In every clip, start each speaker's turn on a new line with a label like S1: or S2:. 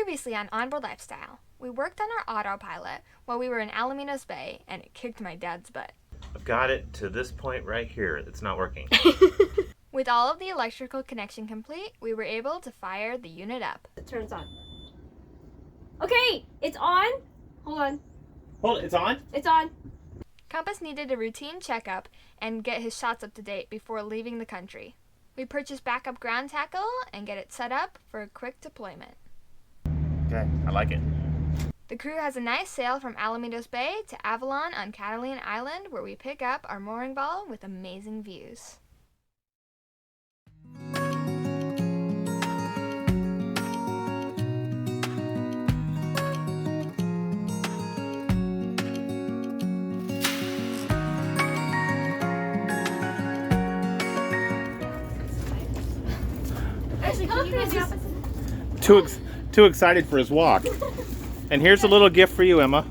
S1: Previously on Onboard Lifestyle, we worked on our autopilot while we were in Alamitos Bay, and it kicked my dad's butt.
S2: I've got it to this point right here. It's not working.
S1: With all of the electrical connection complete, we were able to fire the unit up.
S3: It turns on. Okay, it's on. Hold on.
S2: Hold it, it's on?
S3: It's on.
S1: Compass needed a routine checkup and get his shots up to date before leaving the country. We purchased backup ground tackle and get it set up for a quick deployment.
S2: Okay, I like it.
S1: The crew has a nice sail from Alamitos Bay to Avalon on Catalina Island, where we pick up our mooring ball with amazing views.
S3: Actually, can you go the opposite?
S2: Too excited for his walk. And here's a little gift for you, Emma.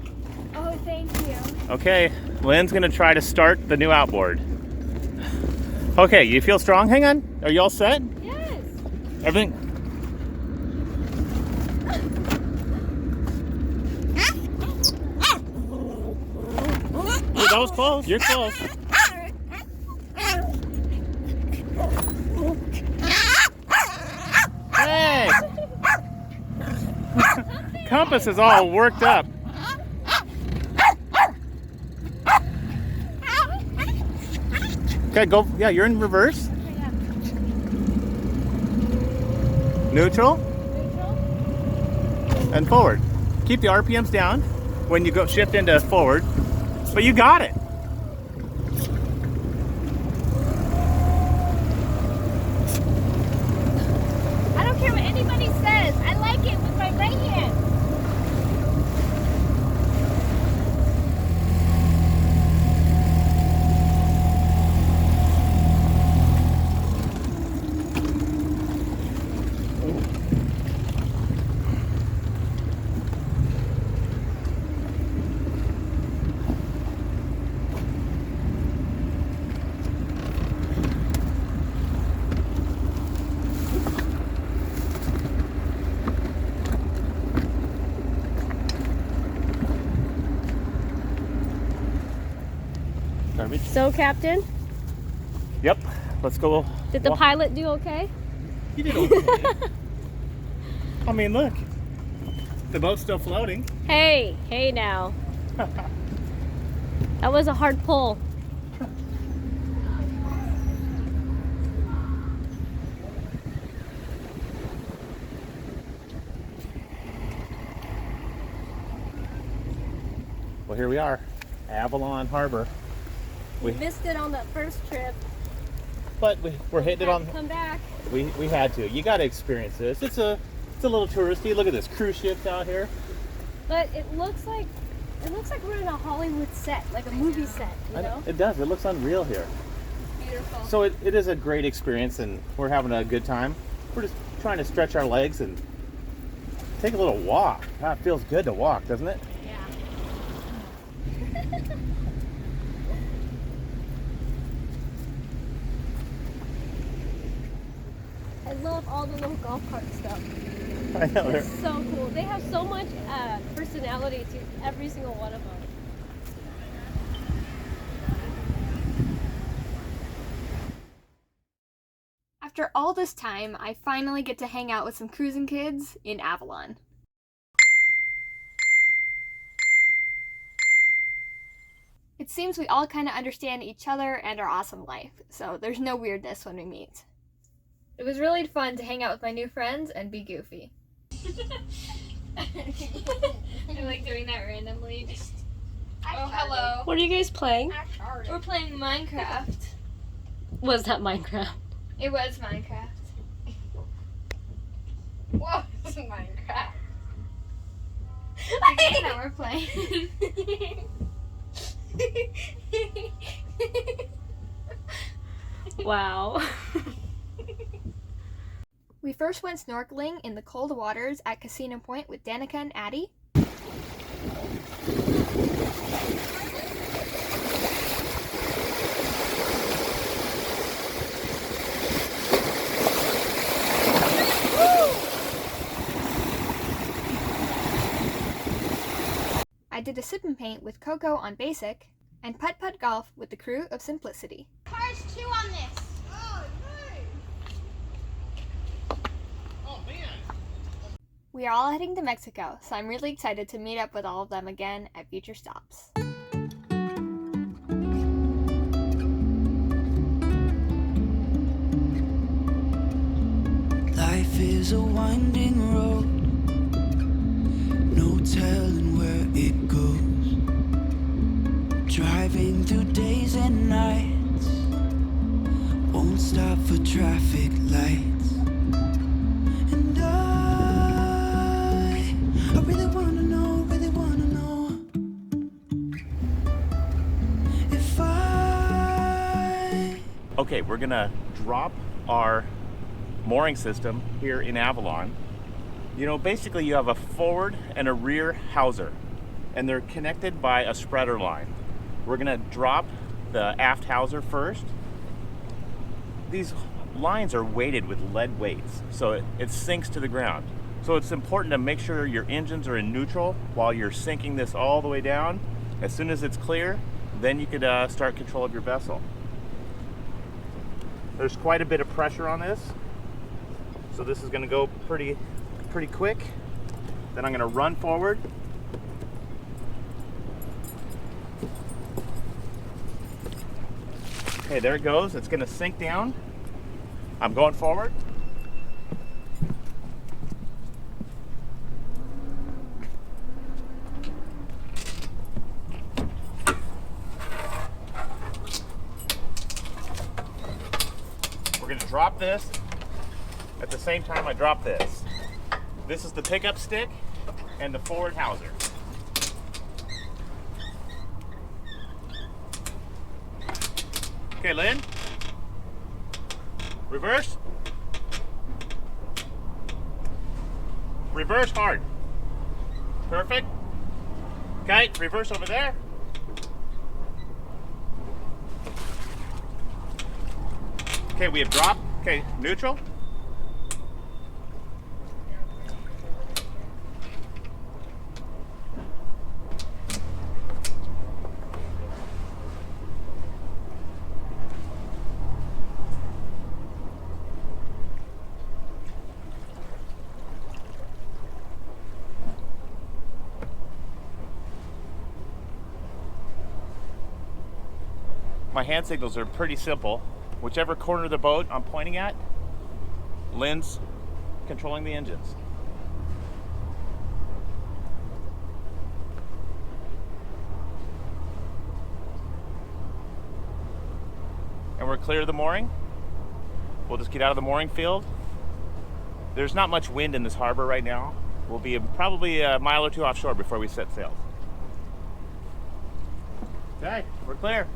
S3: Oh, thank you.
S2: Okay, Lynn's gonna try to start the new outboard. Okay, you feel strong? Hang on. Are you all set?
S3: Yes.
S2: Everything? That was close. You're close. Hey! Compass is all worked up. Okay, go. Yeah, you're in reverse. Neutral. And forward. Keep the RPMs down when you go shift into forward. But you got it.
S3: I don't care what anybody says. I like it with my right hand.
S2: Garbage.
S3: So, Captain,
S2: Yep. Let's go.
S3: did the pilot do okay?
S2: You did okay. I mean, look. The boat's still floating.
S3: Hey now. That was a hard pull.
S2: Well, here we are, Avalon Harbor.
S3: We missed it on that first trip.
S2: But we're hitting it on.
S3: Come back.
S2: We had to. You got to experience this. It's a little touristy. Look at this cruise ships out here.
S3: But it looks like we're in a Hollywood set, like a movie set, you know?
S2: It does. It looks unreal here.
S3: Beautiful.
S2: So it is a great experience, and we're having a good time. We're just trying to stretch our legs and take a little walk. God, it feels good to walk, doesn't it?
S3: Yeah. I love all the little golf cart stuff.
S2: I know.
S3: It's so cool. They have so much personality to every single one of them.
S1: After all this time, I finally get to hang out with some cruising kids in Avalon. It seems we all kind of understand each other and our awesome life, so there's no weirdness when we meet. It was really fun to hang out with my new friends and be goofy.
S4: I like doing that randomly.
S1: Oh, hello.
S3: What are you guys playing?
S1: We're playing Minecraft.
S3: Was that Minecraft?
S1: It was Minecraft.
S4: Whoa, this is Minecraft.
S1: The game that we're playing.
S3: Wow.
S1: We first went snorkeling in the cold waters at Casino Point with Danica and Addie. did a sip and paint with Coco on Basic, and putt-putt golf with the crew of Simplicity.
S4: Cars 2 on this.
S2: Oh, nice! Oh, man!
S1: We are all heading to Mexico, so I'm really excited to meet up with all of them again at future stops.
S5: Life is a winding road, no telling where it goes. Driving through days and nights, won't stop for traffic lights. And I really wanna know if I...
S2: Okay, we're gonna drop our mooring system here in Avalon. You know, basically you have a forward and a rear hauser, and they're connected by a spreader line. We're gonna drop the aft hauser first. These lines are weighted with lead weights, so it sinks to the ground. So it's important to make sure your engines are in neutral while you're sinking this all the way down. As soon as it's clear, then you could start control of your vessel. There's quite a bit of pressure on this, so this is gonna go pretty quick. Then I'm gonna run forward. Okay, there it goes. It's gonna sink down. I'm going forward. We're gonna drop this at the same time I drop this. This is the pickup stick and the forward hauser. Okay, Lynn. Reverse. Reverse hard. Perfect. Okay, reverse over there. Okay, we have dropped. Okay, neutral. My hand signals are pretty simple. Whichever corner of the boat I'm pointing at, Lynn's controlling the engines. And we're clear of the mooring. We'll just get out of the mooring field. There's not much wind in this harbor right now. We'll be probably a mile or two offshore before we set sail. Okay, we're clear.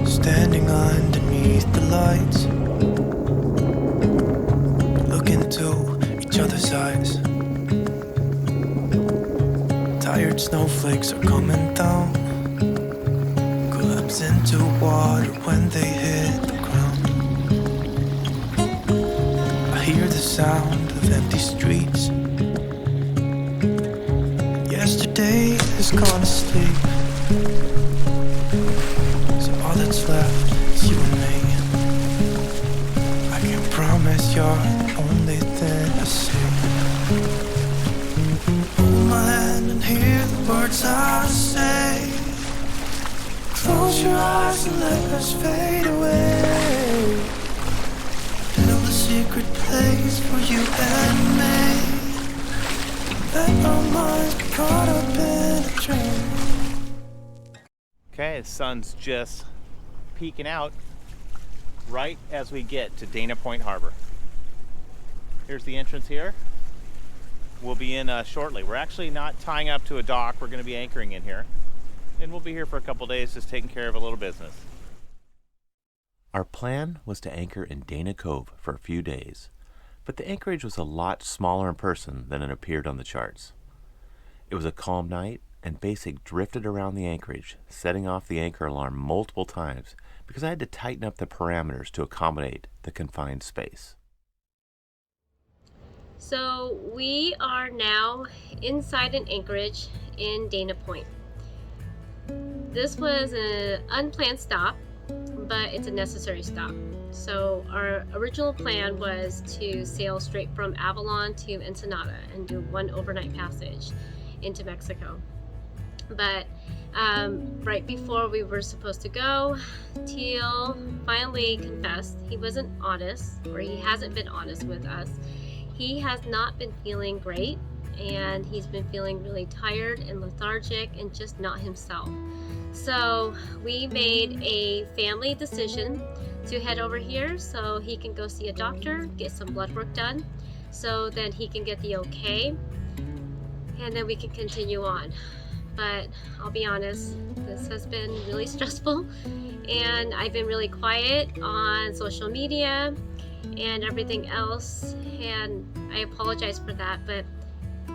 S5: Standing underneath the lights, look into each other's eyes. Tired snowflakes are coming down, collapse into water when they hit the ground. I hear the sound of empty streets. Yesterday has gone to sleep, so all that's left is you and me. I can promise you're the only thing I see. Hold my hand and hear the words I say. Close your eyes and let us fade away. Build a secret place for you and me. Let our minds be caught up in a dream.
S2: Okay, the sun's just peeking out right as we get to Dana Point Harbor. Here's the entrance here. We'll be in shortly. We're actually not tying up to a dock. We're going to be anchoring in here. And we'll be here for a couple days just taking care of a little business. Our plan was to anchor in Dana Cove for a few days, but the anchorage was a lot smaller in person than it appeared on the charts. It was a calm night, and Basik drifted around the anchorage, setting off the anchor alarm multiple times because I had to tighten up the parameters to accommodate the confined space.
S6: So we are now inside an anchorage in Dana Point. This was an unplanned stop, but it's a necessary stop. So our original plan was to sail straight from Avalon to Ensenada and do one overnight passage into Mexico. But right before we were supposed to go, Teal finally confessed he wasn't honest, or he hasn't been honest with us. He has not been feeling great, and he's been feeling really tired and lethargic and just not himself. So we made a family decision to head over here so he can go see a doctor, get some blood work done, so then he can get the okay, and then we can continue on. But I'll be honest, this has been really stressful, and I've been really quiet on social media and everything else, and I apologize for that, but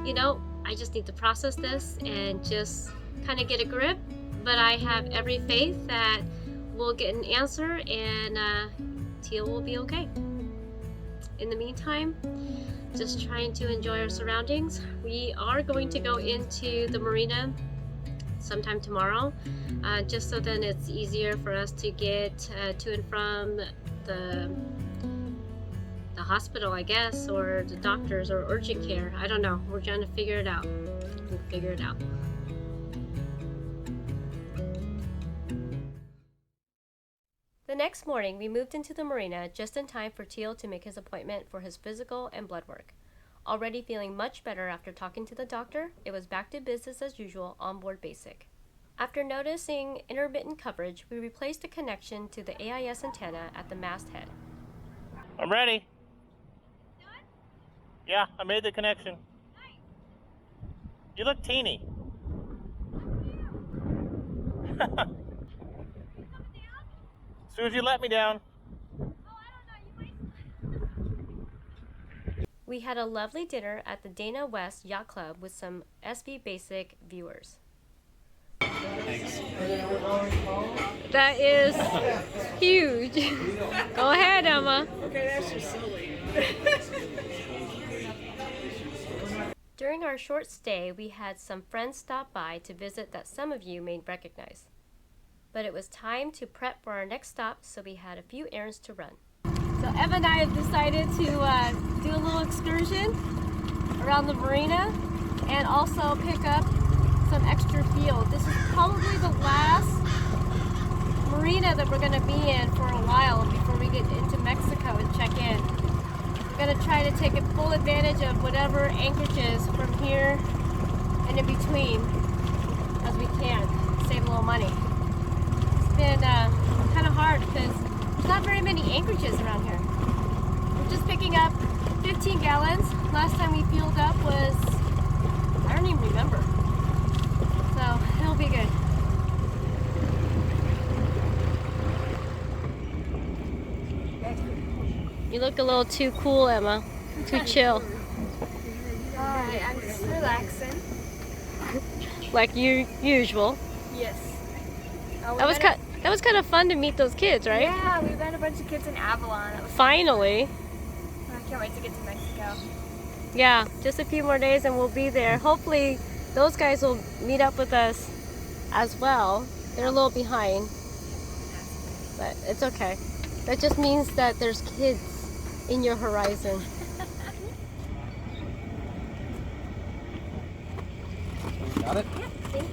S6: you know, I just need to process this and just kind of get a grip. But I have every faith that we'll get an answer, and Teal will be okay. In the meantime, just trying to enjoy our surroundings. We are going to go into the Marina sometime tomorrow, just so then it's easier for us to get to and from the hospital, I guess, or the doctors, or urgent care. I don't know. We're trying to figure it out. We'll figure it out. The next morning, we moved into the Marina just in time for Teal to make his appointment for his physical and blood work. Already feeling much better after talking to the doctor, it was back to business as usual on board Basik. After noticing intermittent coverage, we replaced the connection to the AIS antenna at the masthead.
S2: I'm ready. Yeah, I made the connection. Nice. You look teeny. As soon as you let me down.
S6: We had a lovely dinner at the Dana West Yacht Club with some SV Basik viewers.
S7: Thanks.
S6: That is huge. Go ahead, Emma.
S7: Okay, that's just silly.
S6: During our short stay, we had some friends stop by to visit that some of you may recognize. But it was time to prep for our next stop, so we had a few errands to run. So Emma and I have decided to do a little excursion around the marina and also pick up some extra fuel. This is probably the last marina that we're going to be in for a while before we get into Mexico and check in. We're going to try to take full advantage of whatever anchorages from here and in between as we can, save a little money. It's been kind of hard because there's not very many anchorages around here. We're just picking up 15 gallons. Last time we fueled up was, I don't even remember. So it'll be good. You look a little too cool, Emma. Too chill.
S3: I'm just relaxing.
S6: Like usual.
S3: Yes.
S6: That was kind of fun to meet those kids, right?
S3: Yeah, we met a bunch of kids in Avalon. That was
S6: Finally.
S3: I can't wait to get to Mexico.
S6: Yeah, just a few more days and we'll be there. Hopefully those guys will meet up with us as well. They're a little behind, but it's okay. That just means that there's kids in your horizon.
S7: Got it?
S3: Yeah, thank you.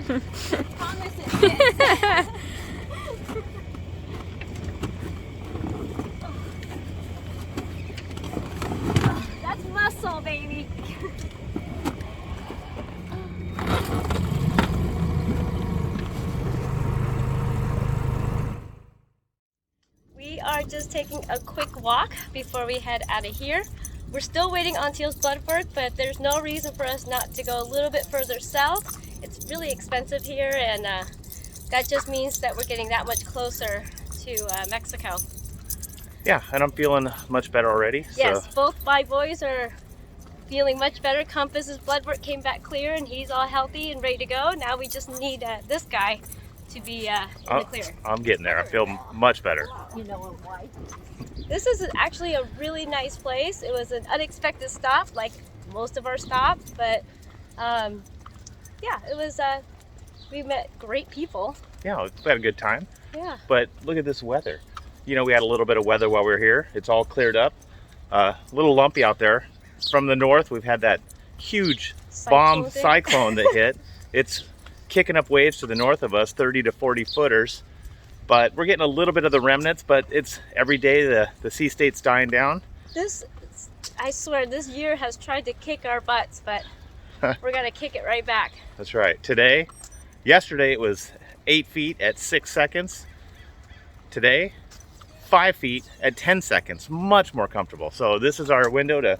S3: Promise it fits. That's muscle, baby.
S6: We are just taking a quick walk before we head out of here. We're still waiting on Teal's blood work, but there's no reason for us not to go a little bit further south. It's really expensive here, and that just means that we're getting that much closer to Mexico.
S2: Yeah, and I'm feeling much better already.
S6: Yes,
S2: So.
S6: both my boys are feeling much better. Compass's blood work came back clear and he's all healthy and ready to go. Now we just need this guy to be in the clear.
S2: I'm getting there. I feel much better.
S6: You know why. This is actually a really nice place. It was an unexpected stop, like most of our stops, but yeah, it was, we met great people.
S2: Yeah, we had a good time.
S6: Yeah.
S2: But look at this weather. You know, we had a little bit of weather while we were here. It's all cleared up. A little lumpy out there. From the north, we've had that huge bomb cyclone that hit. It's kicking up waves to the north of us, 30 to 40 footers. But we're getting a little bit of the remnants, but it's every day the sea state's dying down.
S6: I swear, this year has tried to kick our butts, but we're gonna kick it right back.
S2: That's right. Yesterday it was 8 feet at 6 seconds. Today, 5 feet at 10 seconds. Much more comfortable. So this is our window to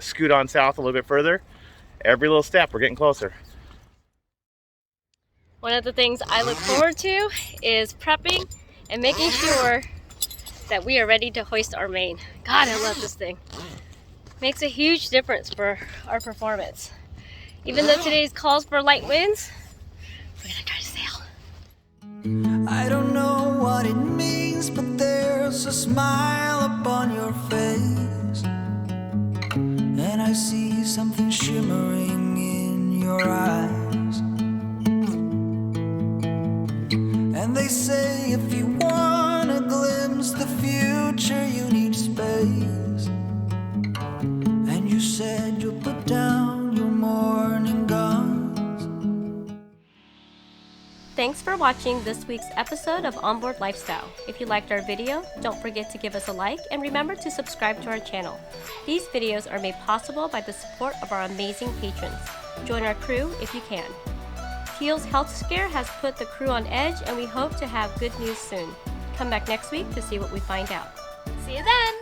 S2: scoot on south a little bit further. Every little step, we're getting closer.
S6: One of the things I look forward to is prepping and making sure that we are ready to hoist our main. God, I love this thing. Makes a huge difference for our performance. Even though today's calls for light winds, we're gonna try to sail.
S5: I don't know what it means, but there's a smile upon your face, and I see something shimmering in your eyes. And they say if you want to glimpse the future, you need space. And you said you'll put down your morning guns.
S6: Thanks for watching this week's episode of Onboard Lifestyle. If you liked our video, don't forget to give us a like and remember to subscribe to our channel. These videos are made possible by the support of our amazing patrons. Join our crew if you can. Teal's health scare has put the crew on edge and we hope to have good news soon. Come back next week to see what we find out.
S1: See you then!